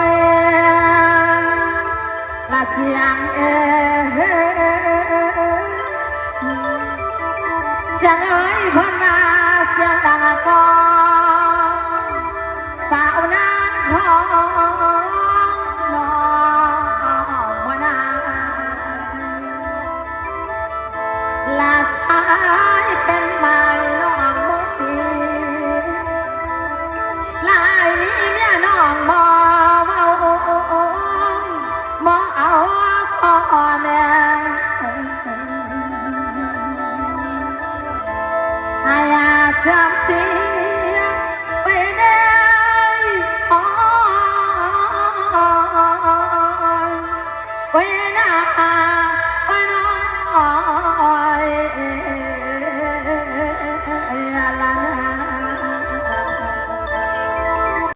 ยละเสียงเสียงเอ้ยพนาเสียงดังกองสาวนางของน้องมนาลาชายเป็นไม้น้องมตีลายมีเมียน้องบ่เว้าบ่เอาสอนแม่ให้เสื่อม